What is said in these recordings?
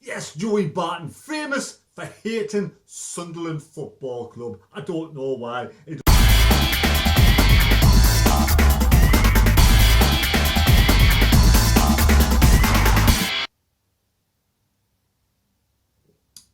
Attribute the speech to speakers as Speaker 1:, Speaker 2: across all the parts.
Speaker 1: Yes, Joey Barton, famous for hating Sunderland Football Club. I don't know why.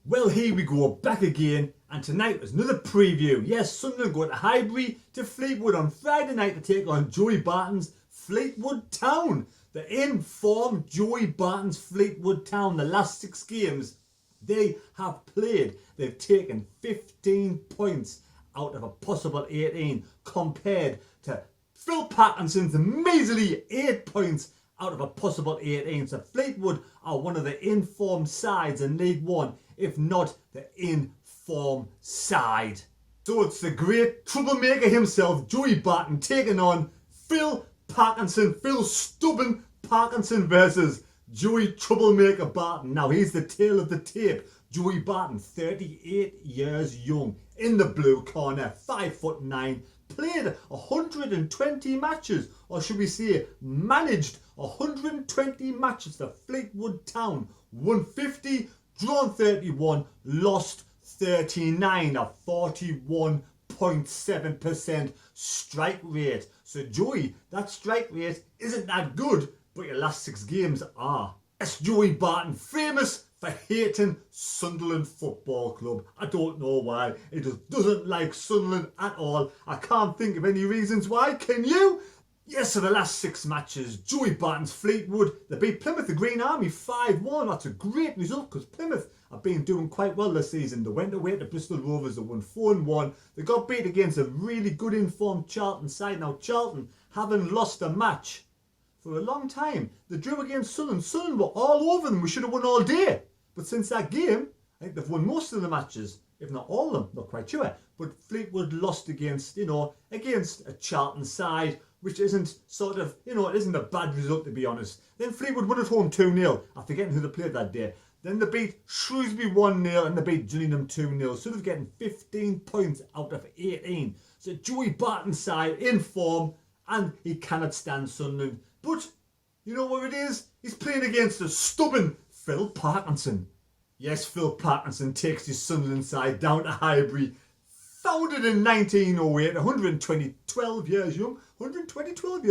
Speaker 1: Well, here we go, back again, and tonight there's another preview. Yes, Sunderland go to Highbury to Fleetwood on Friday night to take on Joey Barton's Fleetwood Town. The in-form Joey Barton's Fleetwood Town, the last 6 games they have played, they've taken 15 points out of a possible 18, compared to Phil Parkinson's measly 8 points out of a possible 18. So Fleetwood are one of the in-form sides in League One, if not the in-form side. So it's the great troublemaker himself, Joey Barton, taking on Phil Parkinson, Phil Stubborn Parkinson versus Joey Troublemaker Barton. Now here's the tale of the tape. Joey Barton, 38 years young, in the blue corner, 5'9", played 120 matches, or should we say managed 120 matches for Fleetwood Town, won 50, drawn 31, lost 39, a 41.7% strike rate. So Joey, that strike rate isn't that good, but your last 6 games are. Yes, Joey Barton, famous for hating Sunderland Football Club. I don't know why. He just doesn't like Sunderland at all. I can't think of any reasons why. Can you? Yes, so the last 6 matches, Joey Barton's Fleetwood, they beat Plymouth, the Green Army, 5-1. That's a great result because Plymouth have been doing quite well this season. They went away to Bristol Rovers, they won 4-1. They got beat against a really good informed Charlton side. Now Charlton haven't lost a match for a long time. They drew against Sunderland. Sunderland were all over them. We should have won all day. But since that game, I think they've won most of the matches, if not all of them, not quite sure. But Fleetwood lost against, against a Charlton side, which isn't sort of, it isn't a bad result to be honest. Then Fleetwood won at home 2-0. I'm forgetting who they played that day. Then they beat Shrewsbury 1-0 and they beat Gillingham 2-0. So they're getting 15 points out of 18. So Joey Barton's side in form, and he cannot stand Sunderland. But you know what it is? He's playing against a stubborn Phil Parkinson. Yes, Phil Parkinson takes his Sunderland side down to Highbury. Founded in 1908, 112 years young. 112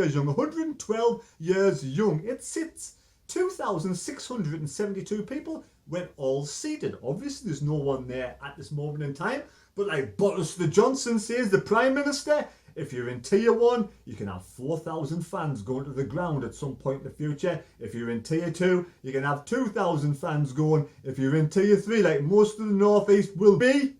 Speaker 1: years young. It sits 2,672 people when all seated. Obviously, there's no one there at this moment in time. But like Boris Johnson says, the Prime Minister, if you're in Tier 1, you can have 4,000 fans going to the ground at some point in the future. If you're in Tier 2, you can have 2,000 fans going. If you're in Tier 3, like most of the North East will be,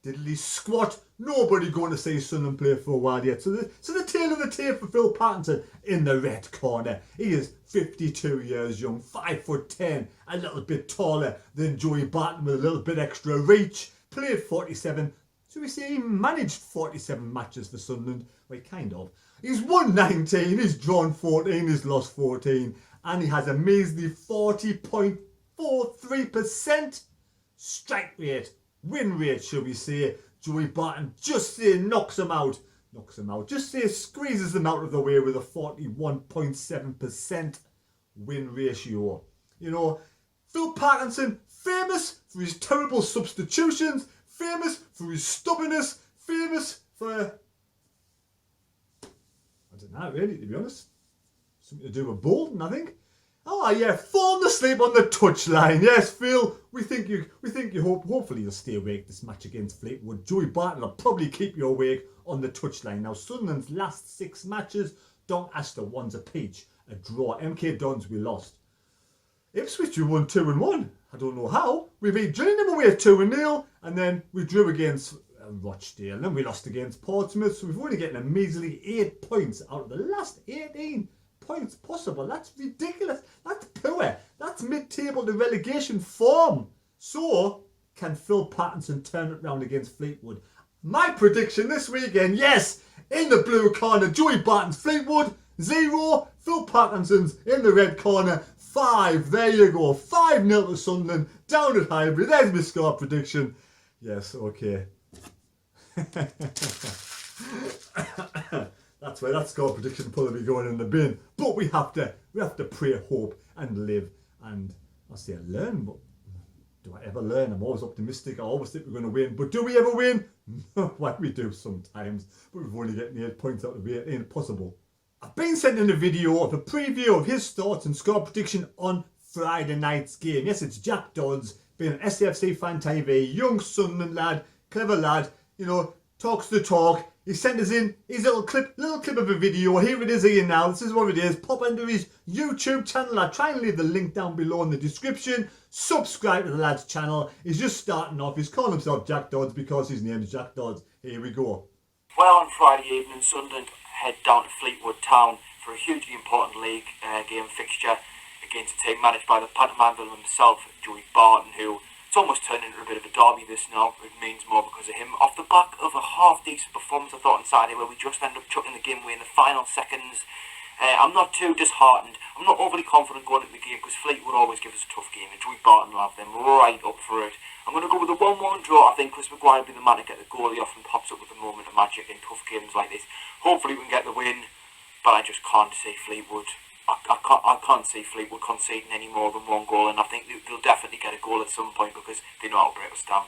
Speaker 1: diddly squat, nobody going to see Sunderland play for a while yet. So the tail of the tape for Phil Parkinson in the red corner. He is 52 years young, 5'10", a little bit taller than Joey Barton with a little bit extra reach. Played 47. So we say he managed 47 matches for Sunderland. Well, kind of. He's won 19, he's drawn 14, he's lost 14. And he has a measly 40.43% strike rate. Win rate, shall we say. Joey Barton just say knocks him out. Just say squeezes them out of the way with a 41.7% win ratio. Phil Parkinson, famous for his terrible substitutions, famous for his stubbornness, famous for, I don't know really, to be honest. Something to do with Bolton, I think. Oh yeah, falling asleep on the touchline. Yes, Phil, we think you hopefully you'll stay awake this match against Fleetwood. Joey Barton will probably keep you awake on the touchline. Now Sunderland's last 6 matches, Doncaster one's a peach, a draw. MK Dons we lost. Ipswich we won 2-1. I don't know how. We beat Gillingham away 2-0, and then we drew against Rochdale, and then we lost against Portsmouth. So we've only getting a measly 8 points out of the last 18 points possible. That's ridiculous. That's poor. That's mid-table to relegation form. So can Phil Parkinson turn it round against Fleetwood? My prediction this weekend, yes, in the blue corner, Joey Barton's Fleetwood 0, Phil Parkinson's in the red corner 5. There you go, 5-0 to Sunderland down at Highbury. There's my score prediction. Yes, okay. That's where that score prediction will probably be going in the bin. But we have to pray, hope, and live, and I'll say learn. But Do I ever learn? I'm always optimistic. I always think we're going to win. But do we ever win? No, well, we do sometimes. But we've only getting 8 points out of it. It ain't possible. I've been sending a video of a preview of his thoughts and score prediction on Friday night's game. Yes, it's Jack Dodds, being an SFC fan TV, young Sunderland lad, clever lad, you know, talks the talk. He sent us in his little clip of a video. Here it is here now. This is what it is. Pop into his YouTube channel. I'll try and leave the link down below in the description. Subscribe to the lad's channel. He's just starting off. He's calling himself Jack Dodds because his name is Jack Dodds. Here we go.
Speaker 2: Well, on Friday evening, Sunderland head down to Fleetwood Town for a hugely important league game fixture against a team managed by the pantomime villain himself, Joey Barton, who it's almost turned into a bit of a derby this now. It means more because of him. Off the back of a half-decent performance, I thought, on Saturday, where we just ended up chucking the game away in the final seconds. I'm not too disheartened. I'm not overly confident going into the game because Fleetwood always give us a tough game, and Joey Barton will have them right up for it. I'm going to go with a 1-1 draw. I think Chris Maguire will be the man to get the goal. He often pops up with a moment of magic in tough games like this. Hopefully we can get the win, but I just can't see Fleetwood. I can't see Fleetwood conceding any more than one goal, and I think they'll definitely get a goal at some point because they know how to break us down.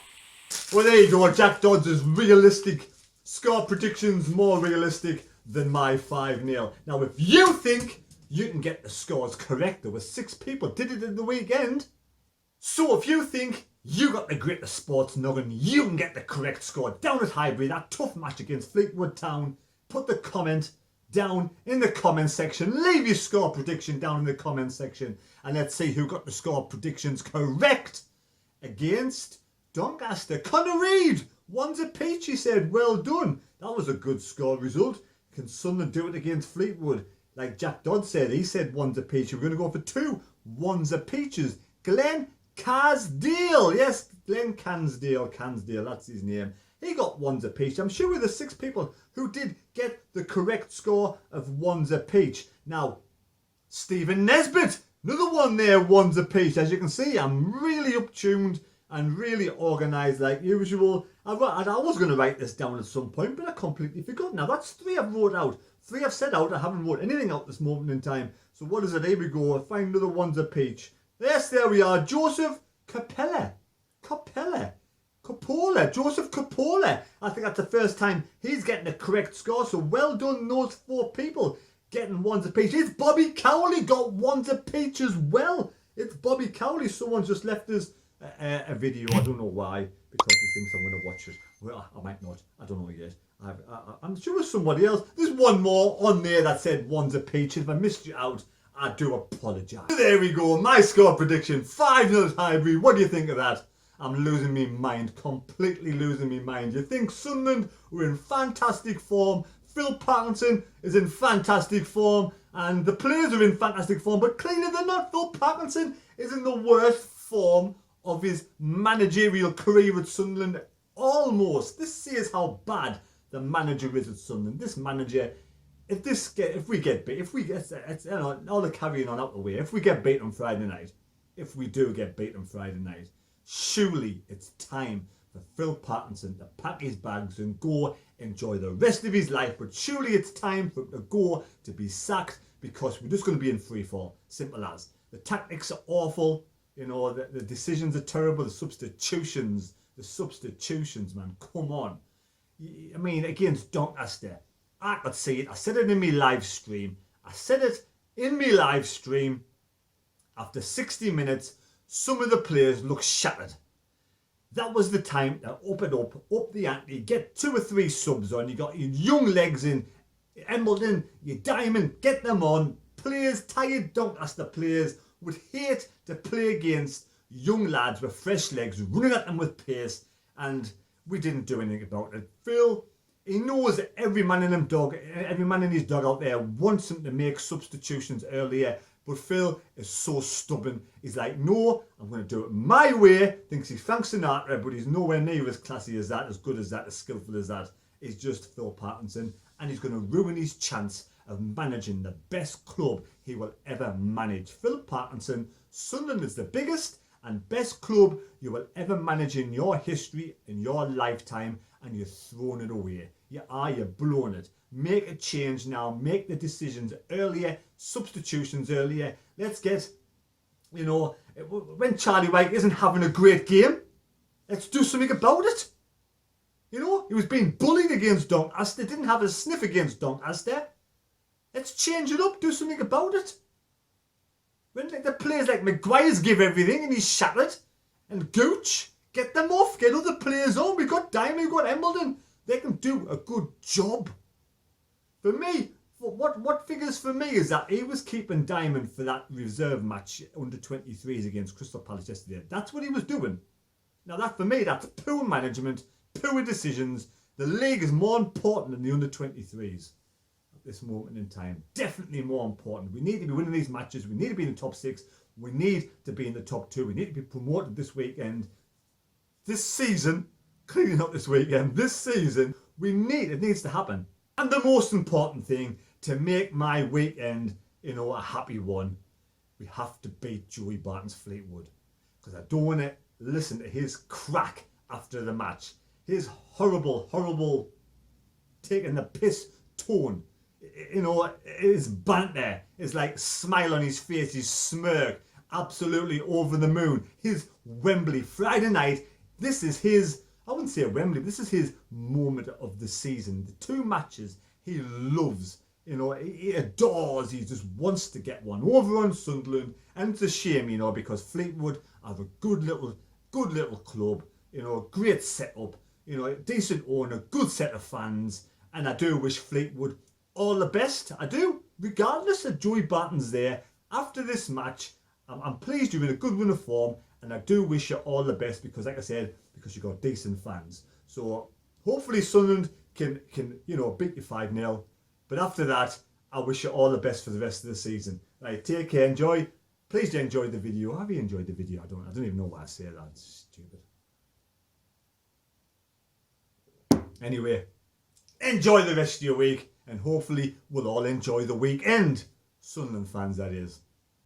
Speaker 1: Well, there you go. Jack Dodds is realistic. Score predictions more realistic than my 5-0. Now, if you think you can get the scores correct, there were 6 people did it in the weekend. So if you think you got the greatest sports noggin, you can get the correct score down at Highbury, that tough match against Fleetwood Town, put the comment down in the comment section. Leave your score prediction down in the comment section, and let's see who got the score predictions correct against Doncaster. Connor Reid, 1 apiece, he said. Well done. That was a good score result. Can Sunderland do it against Fleetwood? Like Jack Dodd said, he said 1 apiece. We're going to go for 2 1s apiece. Glenn Cansdale, yes, Glenn Cansdale, that's his name. He got 1s apiece. I'm sure we're the 6 people who did get the correct score of 1s apiece. Now, Stephen Nesbitt, another one there, 1s apiece. As you can see, I'm really up-tuned and really organised like usual. I was going to write this down at some point, but I completely forgot. Now, that's 3 I've wrote out. 3 I've said out. I haven't wrote anything out this moment in time. So what is it? Here we go. I'll find another 1s apiece. Yes, there we are. Joseph Capella. Joseph Capola. I think that's the first time he's getting the correct score. So well done, those 4 people getting 1s apiece. It's Bobby Cowley got 1s apiece as well. It's Bobby Cowley. Someone's just left us a video. I don't know why, because he thinks I'm going to watch it. Well, I might not. I don't know yet. I'm sure it's somebody else. There's one more on there that said 1s apiece. If I missed you out, I do apologise. There we go. My score prediction. 5-0 Highbury. What do you think of that? I'm losing my mind. Completely losing my mind. You think Sunderland were in fantastic form. Phil Parkinson is in fantastic form. And the players are in fantastic form. But clearly they're not. Phil Parkinson is in the worst form of his managerial career at Sunderland. Almost. This says how bad the manager is at Sunderland. This manager, if we get beat, all the carrying on out the way, if we get beat on Friday night, if we do get beat on Friday night, surely it's time for Phil Parkinson to pack his bags and go enjoy the rest of his life. But surely it's time for him to go, to be sacked, because we're just going to be in free fall. Simple as. The tactics are awful. You know, the decisions are terrible. The substitutions, man, come on. I mean, against Doncaster, I could see it. I said it in my live stream. After 60 minutes, some of the players look shattered. That was the time to up the ante, get 2 or 3 subs on. You got your young legs in Embleton, your Diamond, get them on. Players, tired Doncaster players, would hate to play against young lads with fresh legs, running at them with pace, and we didn't do anything about it. Phil, he knows that every man in his dog out there wants him to make substitutions earlier, but Phil is so stubborn. He's like, no, I'm going to do it my way. Thinks he's Frank Sinatra, but he's nowhere near as classy as that, as good as that, as skillful as that. He's just Phil Parkinson, and he's going to ruin his chance of managing the best club he will ever manage. Phil Parkinson, Sunderland is the biggest and best club you will ever manage in your history, in your lifetime, and you're throwing it away. You're blowing it. Make a change now. Make the decisions earlier, substitutions earlier. Let's get You know, when Charlie White isn't having a great game, let's do something about it. You know, he was being bullied against Doncaster, didn't have a sniff against Doncaster. Let's change it up, do something about it. When the players like Maguire's give everything and he's shattered, and Gooch, get them off, get other players on. We've got Diamond, we've got Embledon. They can do a good job. For me, what figures for me is that he was keeping Diamond for that reserve match under 23s against Crystal Palace yesterday. That's what he was doing. Now that for me, that's poor management, poor decisions. The league is more important than the under 23s at this moment in time. Definitely more important. We need to be winning these matches. We need to be in the top 6. We need to be in the top 2. We need to be promoted this weekend. This season, clearly not this weekend, this season, it needs to happen. And the most important thing, to make my weekend, you know, a happy one, we have to beat Joey Barton's Fleetwood. Because I don't want to listen to his crack after the match. His horrible, taking the piss tone. You know, his banter, his like smile on his face, his smirk, absolutely over the moon. His Wembley Friday night, this is his, I wouldn't say Wembley, this is his moment of the season. The 2 matches he loves, you know, he adores, he just wants to get one over on Sunderland. And it's a shame, you know, because Fleetwood are a good little club, you know, great setup, you know, decent owner, good set of fans. And I do wish Fleetwood all the best. I do, regardless of Joey Barton's there. After this match, I'm pleased you're in a good run of form, and I do wish you all the best because, like I said, because you've got decent fans. So hopefully Sunderland can you know, beat you 5-0. But after that, I wish you all the best for the rest of the season. Right, take care, enjoy. Please do enjoy the video. Have you enjoyed the video? I don't even know why I say that. It's stupid. Anyway, enjoy the rest of your week, and hopefully we'll all enjoy the weekend. Sunderland fans, that is.